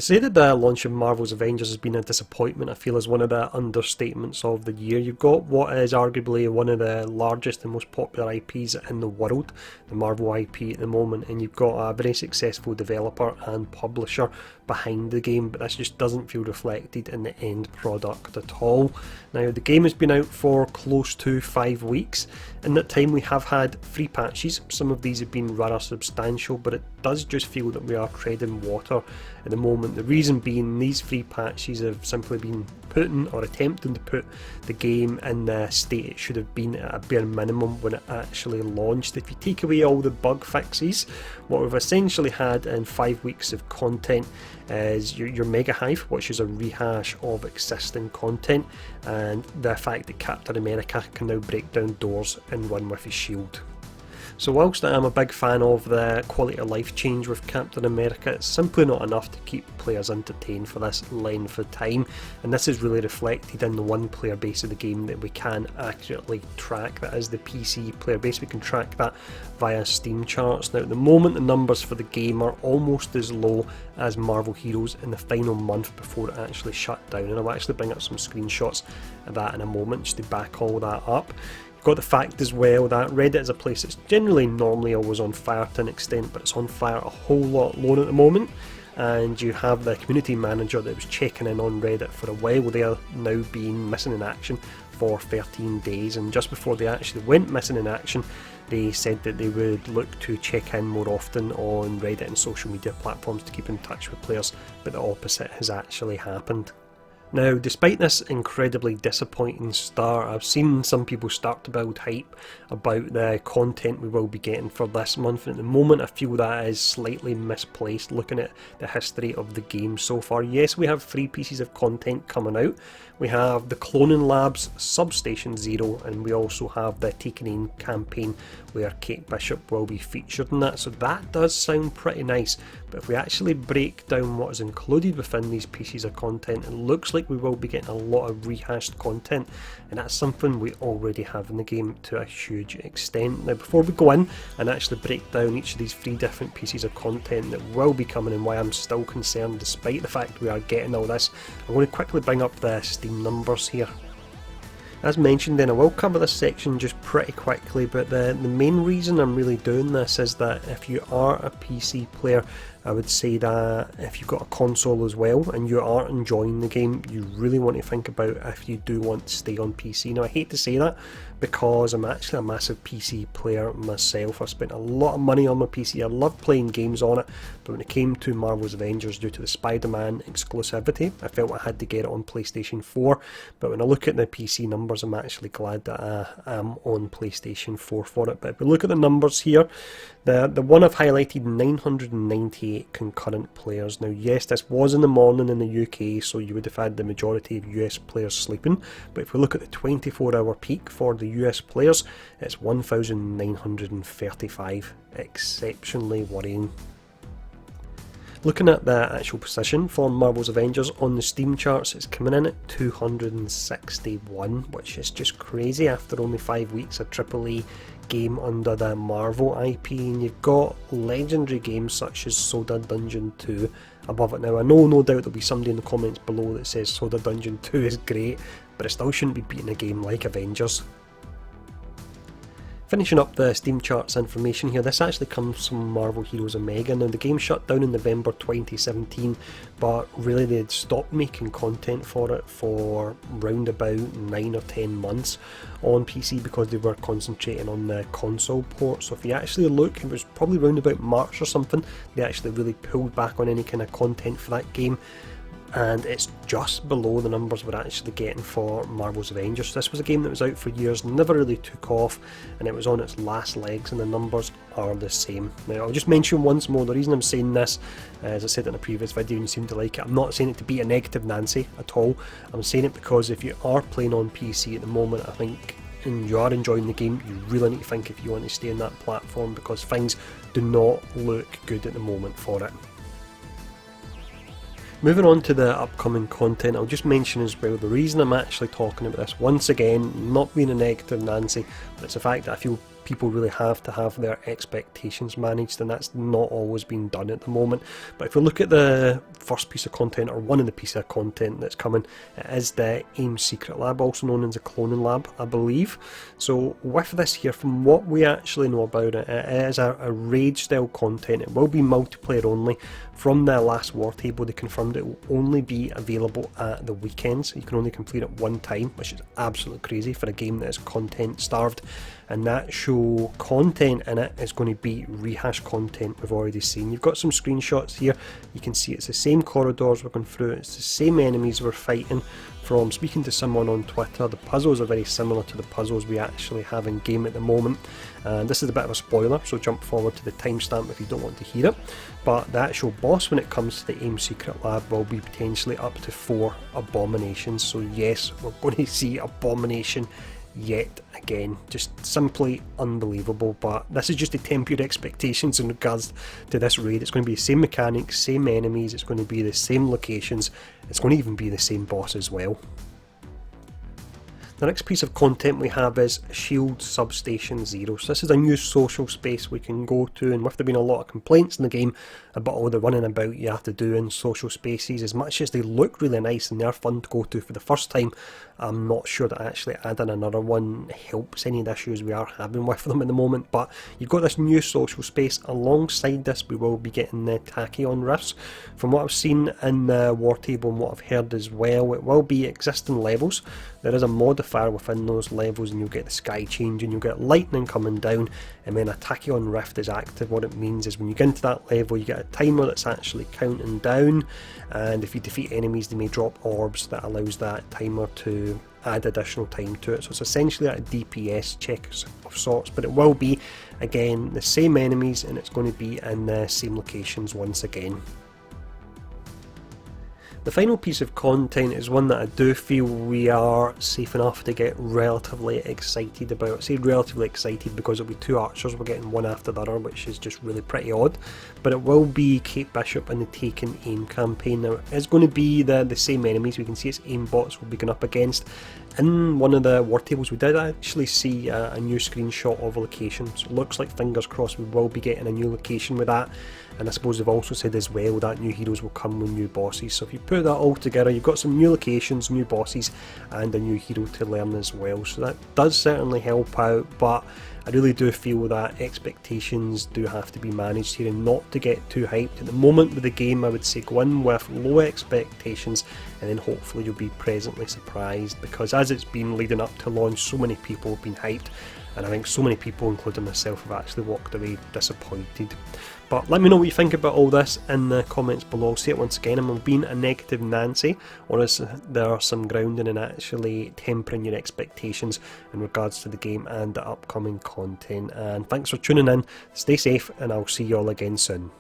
say that the launch of Marvel's Avengers has been a disappointment, I feel, is one of the understatements of the year. You've got what is arguably one of the largest and most popular IPs in the world, the Marvel IP at the moment, and you've got a very successful developer and publisher behind the game, but this just doesn't feel reflected in the end product at all. Now, the game has been out for close to 5 weeks. In that time we have had 3 patches. Some of these have been rather substantial, but it does just feel that we are treading water at the moment. The reason being, these 3 patches have simply been putting or attempting to put the game in the state it should have been at a bare minimum when it actually launched. If you take away all the bug fixes, what we've essentially had in 5 weeks of content is your Mega Hive, which is a rehash of existing content, and the fact that Captain America can now break down doors and run with his shield. So whilst I am a big fan of the quality of life change with Captain America, it's simply not enough to keep players entertained for this length of time, and this is really reflected in the one player base of the game that we can accurately track. That is the PC player base. We can track that via Steam charts. Now at the moment the numbers for the game are almost as low as Marvel Heroes in the final month before it actually shut down, and I'll actually bring up some screenshots of that in a moment just to back all that up. Got the fact as well that Reddit is a place that's generally normally always on fire to an extent, but it's on fire a whole lot lower at the moment, and you have the community manager that was checking in on Reddit for a while. They're now being missing in action for 13 days, and just before they actually went missing in action, they said that they would look to check in more often on Reddit and social media platforms to keep in touch with players, but the opposite has actually happened. Now, despite this incredibly disappointing start, I've seen some people start to build hype about the content we will be getting for this month, and at the moment I feel that is slightly misplaced looking at the history of the game so far. Yes, we have 3 pieces of content coming out. We have the Cloning Labs Substation Zero, and we also have the Taken Aim campaign where Kate Bishop will be featured in that, so that does sound pretty nice. But if we actually break down what is included within these pieces of content, it looks like we will be getting a lot of rehashed content, and that's something we already have in the game to a huge extent. Now, before we go in and actually break down each of these 3 different pieces of content that will be coming and why I'm still concerned despite the fact we are getting all this, I'm going to quickly bring up the Steam numbers here. As mentioned then, I will cover this section just pretty quickly, but the main reason I'm really doing this is that if you are a PC player, I would say that if you've got a console as well and you are enjoying the game, you really want to think about if you do want to stay on PC. Now, I hate to say that because I'm actually a massive PC player myself. I've spent a lot of money on my PC. I love playing games on it, but when it came to Marvel's Avengers, due to the Spider-Man exclusivity, I felt I had to get it on PlayStation 4. But when I look at the PC numbers, I'm actually glad that I am on PlayStation 4 for it. But if we look at the numbers here, the one I've highlighted, 998 concurrent players. Now, yes, this was in the morning in the UK, so you would have had the majority of US players sleeping, but if we look at the 24-hour peak for the US players, it's 1,935. Exceptionally worrying. Looking at the actual position for Marvel's Avengers on the Steam charts, it's coming in at 261, which is just crazy after only 5 weeks, a AAA game under the Marvel IP, and you've got legendary games such as Soda Dungeon 2 above it. Now, I know no doubt there'll be somebody in the comments below that says Soda Dungeon 2 is great, but it still shouldn't be beating a game like Avengers. Finishing up the Steam charts information here, this actually comes from Marvel Heroes Omega. Now, the game shut down in November 2017, but really they'd stopped making content for it for round about 9 or 10 months on PC because they were concentrating on the console port. So if you actually look, it was probably round about March or something, they actually really pulled back on any kind of content for that game, and it's just below the numbers we're actually getting for Marvel's Avengers. This was a game that was out for years, never really took off, and it was on its last legs, and the numbers are the same. Now, I'll just mention once more, the reason I'm saying this, as I said in a previous video and you seem to like it, I'm not saying it to be a negative Nancy at all. I'm saying it because if you are playing on PC at the moment, I think, and you are enjoying the game, you really need to think if you want to stay on that platform, because things do not look good at the moment for it. Moving on to the upcoming content, I'll just mention as well, the reason I'm actually talking about this, once again, not being a negative Nancy, but it's the fact that I feel people really have to have their expectations managed, and that's not always being done at the moment. But if we look at the first piece of content, or one of the pieces of content that's coming, it is the AIM Secret Lab, also known as the Cloning Lab, I believe. So with this here, from what we actually know about it, it is a raid style content. It will be multiplayer only. From the last war table, they confirmed it will only be available at the weekends. You can only complete it one time, which is absolutely crazy for a game that is content starved. And that show content in it is going to be rehash content we've already seen. You've got some screenshots here. You can see it's the same corridors we're going through. It's the same enemies we're fighting. From speaking to someone on Twitter, the puzzles are very similar to the puzzles we actually have in game at the moment. And this is a bit of a spoiler, so jump forward to the timestamp if you don't want to hear it. But the actual boss when it comes to the AIM Secret Lab will be potentially up to 4 abominations. So yes, we're going to see Abomination yet again. Just simply unbelievable. But this is just to temper your expectations in regards to this raid. It's going to be the same mechanics, same enemies, it's going to be the same locations, it's going to even be the same boss as well. The next piece of content we have is Shield Substation Zero. So this is a new social space we can go to, and with there being a lot of complaints in the game about all the running about you have to do in social spaces, as much as they look really nice and they're fun to go to for the first time, I'm not sure that actually adding another one helps any of the issues we are having with them at the moment. But you've got this new social space. Alongside this, we will be getting the Tachyon Rifts. From what I've seen in the war table and what I've heard as well, it will be existing levels. There is a modifier within those levels, and you'll get the sky change, and you'll get lightning coming down, and when a Tachyon Rift is active, what it means is when you get into that level, you get a timer that's actually counting down, and if you defeat enemies, they may drop orbs that allows that timer to add additional time to it. So it's essentially a DPS check of sorts, but it will be, again, the same enemies, and it's going to be in the same locations once again. The final piece of content is one that I do feel we are safe enough to get relatively excited about. I say relatively excited because it'll be 2 archers, we're getting one after the other, which is just really pretty odd. But it will be Kate Bishop and the Taken Aim campaign. Now it's going to be the same enemies. We can see it's aim bots we'll be going up against. In one of the war tables we did actually see a new screenshot of a location, so it looks like, fingers crossed, we will be getting a new location with that. And I suppose they've also said as well that new heroes will come with new bosses, so if you put that all together, you've got some new locations, new bosses, and a new hero to learn as well, so that does certainly help out. But I really do feel that expectations do have to be managed here, and not to get too hyped. At the moment with the game, I would say go in with low expectations, and then hopefully you'll be pleasantly surprised, because as it's been leading up to launch, so many people have been hyped, and I think so many people, including myself, have actually walked away disappointed. But let me know what you think about all this in the comments below. I'll say it once again, am I being a negative Nancy, or is there some grounding in actually tempering your expectations in regards to the game and the upcoming content? And thanks for tuning in, stay safe, and I'll see you all again soon.